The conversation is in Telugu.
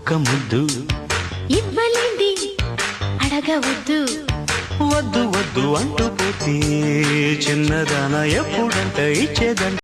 ఒక్క ముద్దు ఇవ్వలేంది అడగవద్దు. వద్దు వద్దు అంటూ పోతే చిన్నదాన ఎప్పుడంట ఇచ్చేదంట.